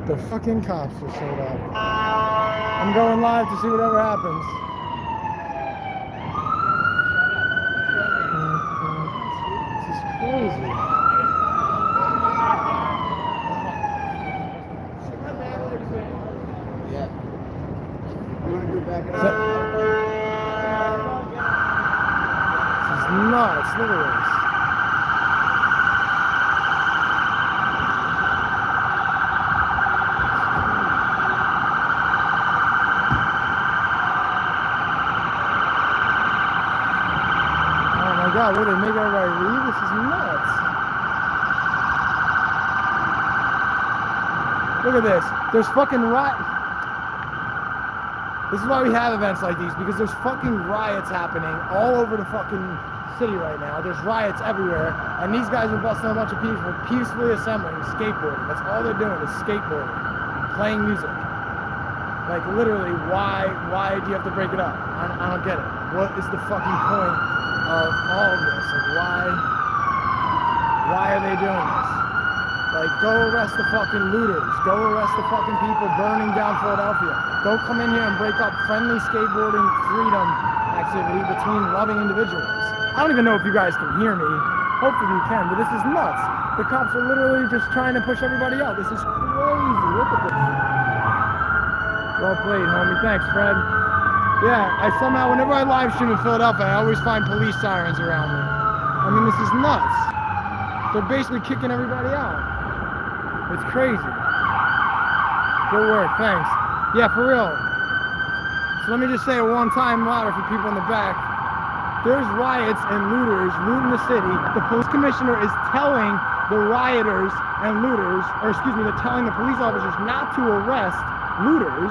The fucking cops just showed up. I'm going live to see whatever happens. This is crazy. Yeah. You want to go back up? This is nuts. Look at this. God, what, they make everybody leave? This is nuts. Look at this. There's fucking This is why we have events like these, because there's fucking riots happening all over the fucking city right now. There's riots everywhere, and these guys are busting a bunch of people peacefully assembling, skateboarding. That's all they're doing is skateboarding, playing music. Like, literally, why do you have to break it up? I don't get it. What is the fucking point of all of this? Like, why are they doing this? Like, go arrest the fucking looters. Go arrest the fucking people burning down Philadelphia. Go come in here and break up friendly skateboarding freedom activity between loving individuals. I don't even know if you guys can hear me. Hopefully you can, but this is nuts. The cops are literally just trying to push everybody out. This is crazy. Look at this. Well played, homie. Thanks, Fred. Yeah, I somehow, whenever I live stream in Philadelphia, I always find police sirens around me. I mean, this is nuts. They're basically kicking everybody out. It's crazy. Good work, thanks. Yeah, for real. So let me just say it one time louder for people in the back. There's riots and looters looting the city. The police commissioner is telling the rioters and looters, or excuse me, they're telling the police officers not to arrest looters.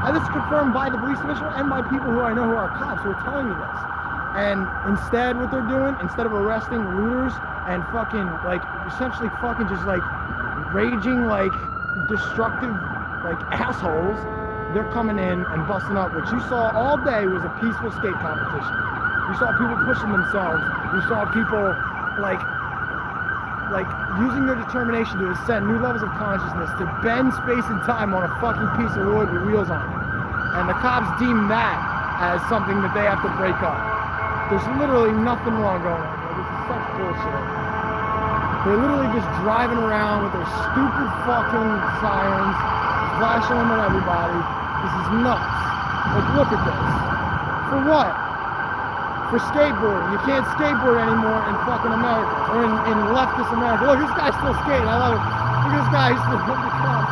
And this is confirmed by the police commissioner and by people who I know who are cops who are telling me this. And instead, what they're doing, instead of arresting looters and fucking, like, essentially fucking just, like, raging, like, destructive, like, assholes, they're coming in and busting up. What you saw all day was a peaceful skate competition. You saw people pushing themselves. You saw people, like using their determination to ascend new levels of consciousness, to bend space and time on a fucking piece of wood with wheels on it. And the cops deem that as something that they have to break up. There's literally nothing wrong going on here. This is such bullshit. They're literally just driving around with their stupid fucking sirens, flashing them at everybody. This is nuts. Like, look at this. For what? For skateboarding. You can't skateboard anymore in fucking America, or in leftist America. Look, this guy's still skating. I love it. Look at this guy. He's still hitting the cops.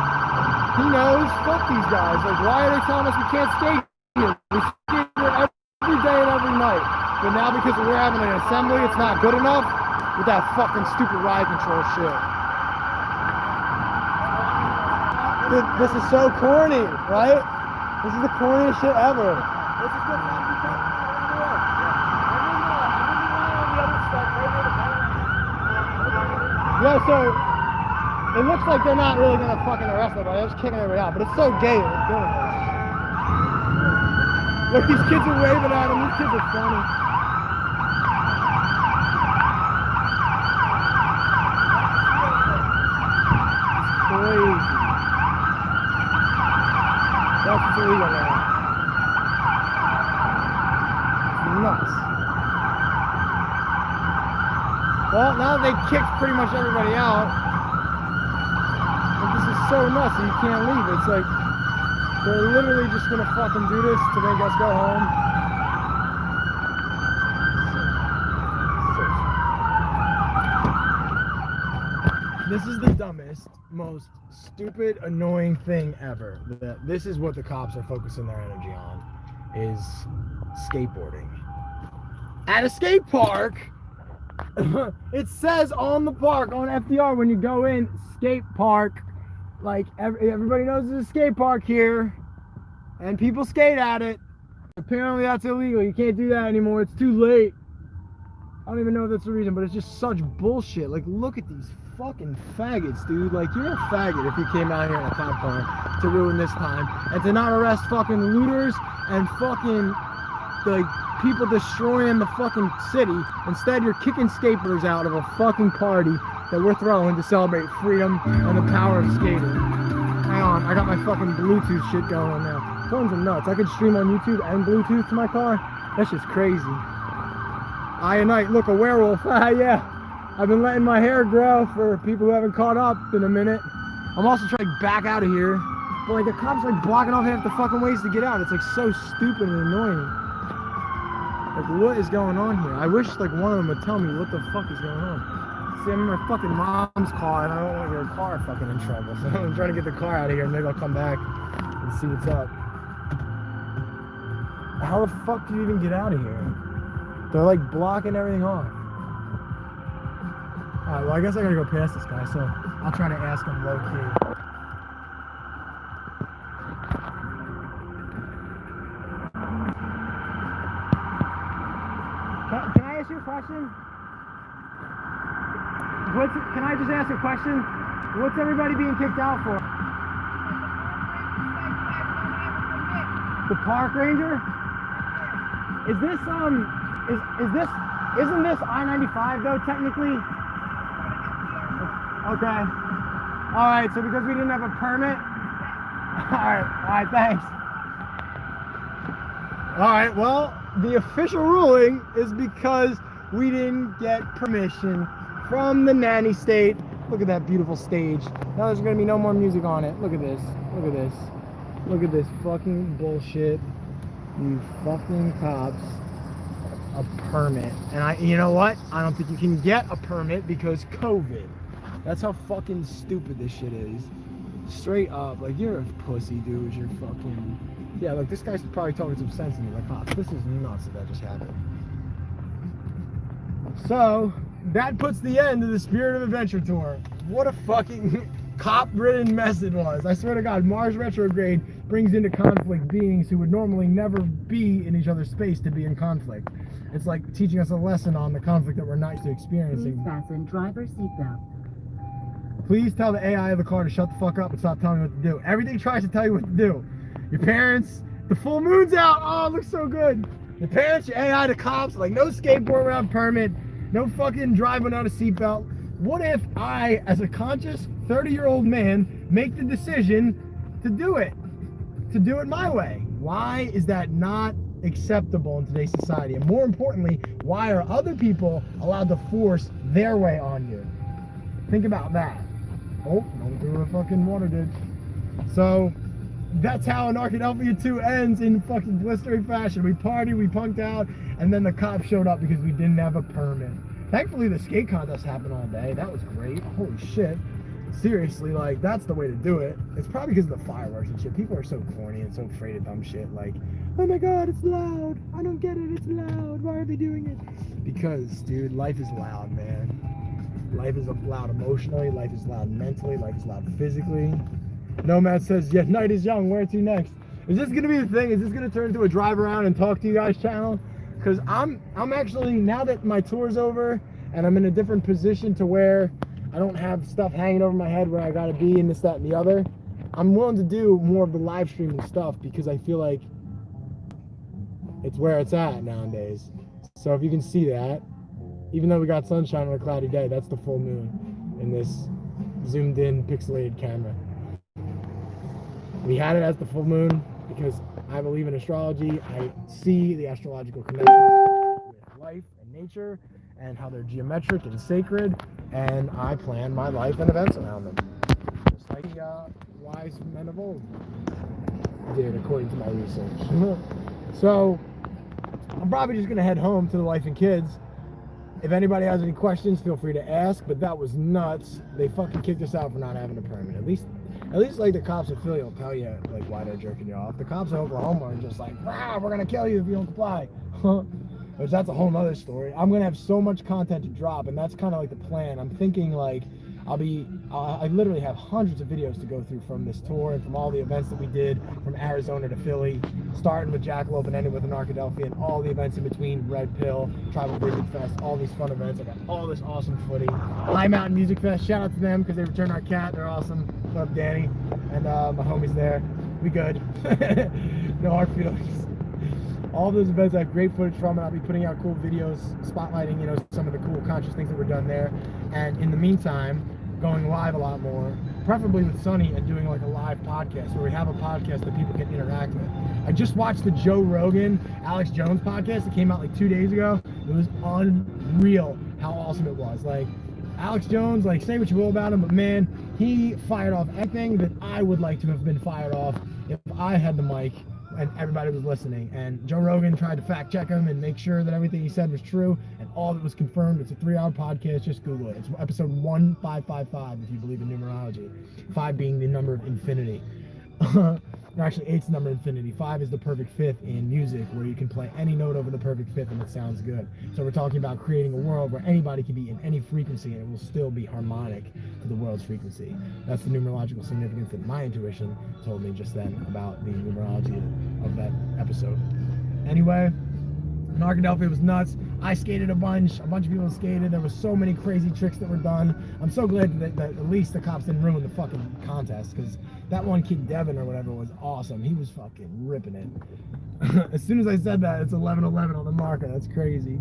He knows. Fuck these guys. Like, why are they telling us we can't skate here? We skate here every day and every night. But now because we're having an assembly, it's not good enough with that fucking stupid ride control shit. This is so corny, right? This is the corniest shit ever. Yeah, so it looks like they're not really gonna fucking arrest nobody. They're just kicking everybody out, but it's so gay that they're doing this. Look, these kids are waving at them. These kids are funny. It's crazy. That's illegal now. It's nuts. Well, now they kicked pretty much everybody out. But this is so nuts that you can't leave. It's like they're literally just gonna fucking do this to make us go home. This is the dumbest, most stupid, annoying thing ever. This is what the cops are focusing their energy on, is skateboarding. At a skate park, it says on the park, on FDR, when you go in, skate park. Like, everybody knows there's a skate park here, and people skate at it. Apparently that's illegal. You can't do that anymore. It's too late. I don't even know if that's the reason, but it's just such bullshit. Like, look at these fucking faggots, dude. Like, you're a faggot if you came out here in a cop car to ruin this time, and to not arrest fucking looters and fucking, like, people destroying the fucking city. Instead, you're kicking skateboarders out of a fucking party that we're throwing to celebrate freedom and the power of skating. Hang on, I got my fucking Bluetooth shit going on now. Phones are nuts. I could stream on YouTube and Bluetooth to my car. That's just crazy. Night, look, a werewolf. Ah, yeah. I've been letting my hair grow for people who haven't caught up in a minute. I'm also trying to back out of here. But like the cops like blocking off half the fucking ways to get out. It's like so stupid and annoying. Like what is going on here? I wish like one of them would tell me what the fuck is going on. See, I'm in my fucking mom's car and I don't want to get her car fucking in trouble. So I'm trying to get the car out of here. Maybe I'll come back and see what's up. How the fuck do you even get out of here? They're like blocking everything off. Alright, well I guess I gotta go past this guy, so I'll try to ask him low key. Can I ask you a question? Can I just ask a question? What's everybody being kicked out for? The park ranger? Is this isn't this I-95 though technically? Okay. Alright, so because we didn't have a permit? Alright, thanks. Alright, well, the official ruling is because we didn't get permission from the nanny state. Look at that beautiful stage. Now there's gonna be no more music on it. Look at this. Look at this. Look at this fucking bullshit. You fucking cops. A permit. And you know what? I don't think you can get a permit because COVID. That's how fucking stupid this shit is. Straight up. Like, you're a pussy, dude. You're fucking... Yeah, like, this guy's probably talking some sense to me. Like, cops, this is nuts that just happened. So, that puts the end to the Spirit of Adventure tour. What a fucking cop-ridden mess it was. I swear to God, Mars retrograde brings into conflict beings who would normally never be in each other's space to be in conflict. It's like teaching us a lesson on the conflict that we're not used to experiencing. Please fasten driver's seatbelt. Please tell the AI of the car to shut the fuck up and stop telling me what to do. Everything tries to tell you what to do. Your parents, the full moon's out. Oh, it looks so good. Your parents, your AI, the cops, like no skateboard without permit, no fucking drive without a seatbelt. What if I, as a conscious 30-year-old man, make the decision to do it my way? Why is that not acceptable in today's society? And more importantly, why are other people allowed to force their way on you? Think about that. Oh, don't do what fucking water did. So that's how Anarchadelphia 2 ends in fucking blistering fashion. We partied, we punked out, and then the cops showed up because we didn't have a permit. Thankfully, the skate contest happened all day. That was great. Holy shit. Seriously, like, that's the way to do it. It's probably because of the fireworks and shit. People are so corny and so afraid of dumb shit. Like, oh my God, it's loud. I don't get it. It's loud. Why are they doing it? Because, dude, life is loud, man. Life is loud emotionally. Life is loud mentally. Life is loud physically. Nomad says, yeah, night is young. Where to next? Is this going to be the thing? Is this going to turn into a drive around and talk to you guys channel? Because I'm actually, now that my tour's over and I'm in a different position to where I don't have stuff hanging over my head where I gotta be and this, that, and the other, I'm willing to do more of the live streaming stuff because I feel like it's where it's at nowadays. So if you can see that, even though we got sunshine on a cloudy day, that's the full moon in this zoomed in pixelated camera. We had it as the full moon because I believe in astrology. I see the astrological connections with life and nature and how they're geometric and sacred, and I plan my life and events around them. Just like the wise men of old did, according to my research. So, I'm probably just going to head home to the wife and kids. If anybody has any questions, feel free to ask, but that was nuts. They fucking kicked us out for not having a permit. At least like the cops in Philly will tell you like why they're jerking you off. The cops in Oklahoma are just like, wow, we're going to kill you if you don't comply. Which that's a whole nother story. I'm gonna have so much content to drop, and that's kind of like the plan. I'm thinking like I literally have hundreds of videos to go through from this tour and from all the events that we did from Arizona to Philly, starting with Jackalope and ending with Anarchadelphia and all the events in between, Red Pill, Tribal Bridget Fest, all these fun events. I got all this awesome footage. High Mountain Music Fest, shout out to them because they returned our cat. They're awesome. What up, Danny? And my homies there. We good. No hard feelings. All those events I have great footage from, and I'll be putting out cool videos spotlighting, you know, some of the cool conscious things that were done there. And in the meantime, going live a lot more preferably with Sonny, and doing like a live podcast where we have a podcast that people can interact with. I just watched the Joe Rogan, Alex Jones podcast that came out like 2 days ago. It was unreal how awesome it was. Like, Alex Jones, like, say what you will about him, but man, he fired off everything that I would like to have been fired off if I had the mic and everybody was listening. And Joe Rogan tried to fact check him and make sure that everything he said was true, and all of it was confirmed. It's a 3-hour podcast. Just Google it. It's episode 1555 if you believe in numerology. 5 being the number of infinity. Actually, 8's the number of infinity. 5 is the perfect fifth in music, where you can play any note over the perfect fifth and it sounds good. So we're talking about creating a world where anybody can be in any frequency and it will still be harmonic to the world's frequency. That's the numerological significance that my intuition told me just then about the numerology of that episode. Anyway, Anarchadelphia was nuts. I skated a bunch of people skated. There was so many crazy tricks that were done. I'm so glad that at least the cops didn't ruin the fucking contest, because that one kid, Devin or whatever, was awesome. He was fucking ripping it. As soon as I said that, it's 11:11 on the marker. That's crazy.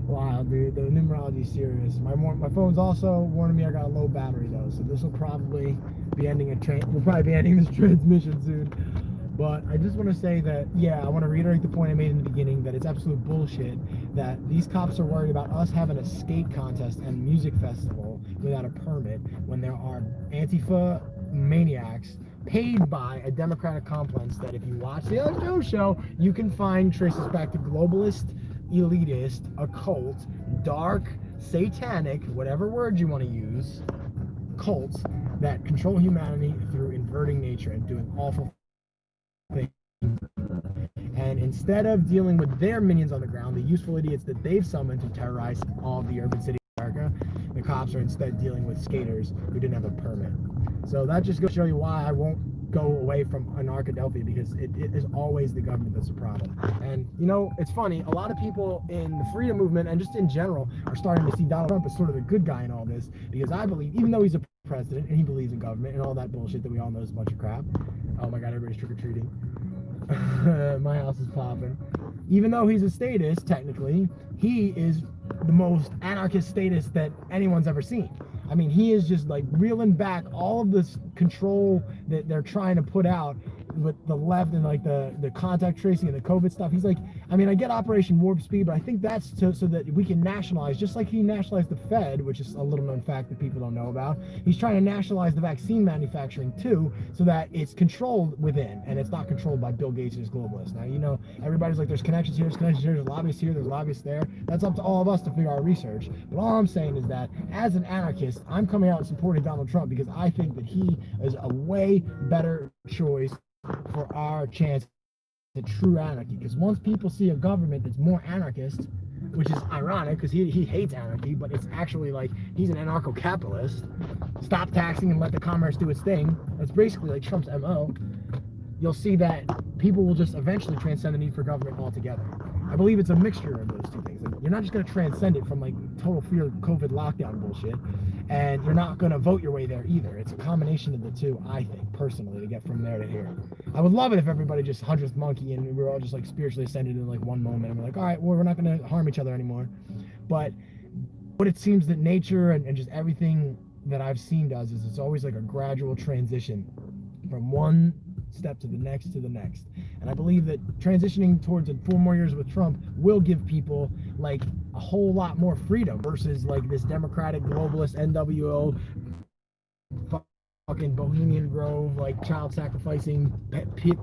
Wow, dude, the numerology is serious. My phone's also warning me I got a low battery though, so this will probably be ending we'll probably be ending this transmission soon. But I just want to say that, yeah, I want to reiterate the point I made in the beginning, that it's absolute bullshit that these cops are worried about us having a skate contest and music festival without a permit when there are Antifa maniacs paid by a Democratic complex that, if you watch the Alex Jones show, you can find traces back to globalist, elitist, occult, dark, satanic, whatever word you want to use, cults that control humanity through inverting nature and doing awful things. And instead of dealing with their minions on the ground, the useful idiots that they've summoned to terrorize all of the urban cities of America, the cops are instead dealing with skaters who didn't have a permit. So that just goes to show you why I won't go away from Anarchadelphia, because it is always the government that's a problem. And, you know, it's funny, a lot of people in the freedom movement and just in general are starting to see Donald Trump as sort of the good guy in all this, because I believe, even though he's a president and he believes in government and all that bullshit that we all know is a bunch of crap. Oh my God, everybody's trick-or-treating. My house is popping. Even though he's a statist, technically, he is the most anarchist statist that anyone's ever seen. I mean, he is just like reeling back all of this control that they're trying to put out with the left and like the contact tracing and the COVID stuff. He's like, I mean, I get Operation Warp Speed, but I think that's so that we can nationalize, just like he nationalized the Fed, which is a little known fact that people don't know about. He's trying to nationalize the vaccine manufacturing too, so that it's controlled within and it's not controlled by Bill Gates and his globalists. Now, you know, everybody's like, there's connections here, there's lobbyists here, there's lobbyists there. That's up to all of us to figure out research. But all I'm saying is that as an anarchist, I'm coming out and supporting Donald Trump because I think that he is a way better choice for our chance at true anarchy. Because once people see a government that's more anarchist, which is ironic because he hates anarchy, but it's actually like he's an anarcho-capitalist, stop taxing and let the commerce do its thing, that's basically like Trump's MO, you'll see that people will just eventually transcend the need for government altogether. I believe it's a mixture of those two things. Like, you're not just going to transcend it from like total fear of COVID lockdown bullshit, and you're not going to vote your way there either. It's a combination of the two, I think, personally, to get from there to here. I would love it if everybody just 100th monkey and we were all just like spiritually ascended in like one moment and we're like, all right, well, we're not going to harm each other anymore. But what it seems that nature and just everything that I've seen does is it's always like a gradual transition from one step to the next to the next. And I believe that transitioning towards 4 more years with Trump will give people like a whole lot more freedom versus like this democratic globalist NWO fucking Bohemian Grove, like child sacrificing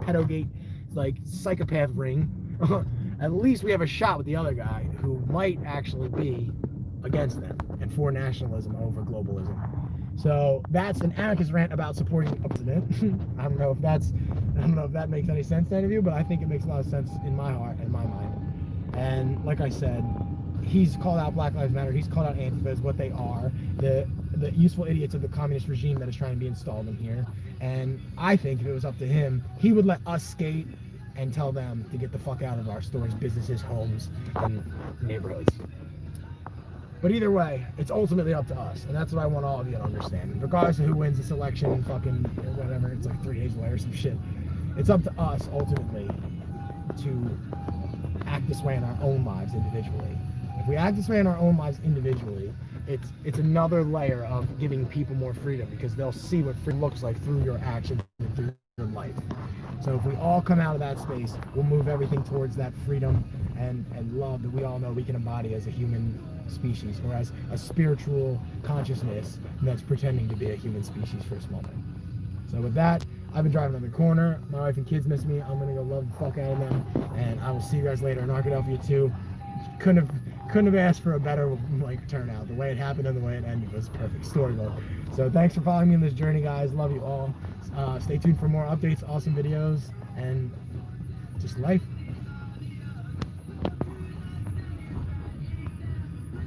pedogate, like psychopath ring. At least we have a shot with the other guy who might actually be against them and for nationalism over globalism. So that's an anarchist rant about supporting a president. I don't know if that makes any sense to any of you, but I think it makes a lot of sense in my heart and my mind. And like I said, he's called out Black Lives Matter. He's called out Antifa as what they are, the useful idiots of the communist regime that is trying to be installed in here. And I think if it was up to him, he would let us skate and tell them to get the fuck out of our stores, businesses, homes, and neighborhoods. But either way, it's ultimately up to us, and that's what I want all of you to understand. Regardless of who wins this election, fucking whatever, it's like 3 days away or some shit. It's up to us, ultimately, to act this way in our own lives individually. If we act this way in our own lives individually, it's another layer of giving people more freedom, because they'll see what freedom looks like through your actions and through your life. So if we all come out of that space, we'll move everything towards that freedom and love that we all know we can embody as a human species, or as a spiritual consciousness that's pretending to be a human species for a moment. So with that, I've been driving on the corner. My wife and kids miss me. I'm gonna go love the fuck out of them, and I will see you guys later. Anarchadelphia 2. Couldn't have asked for a better like turnout. The way it happened and the way it ended was perfect. Story mode. So thanks for following me in this journey, guys. Love you all. Stay tuned for more updates, awesome videos, and just life.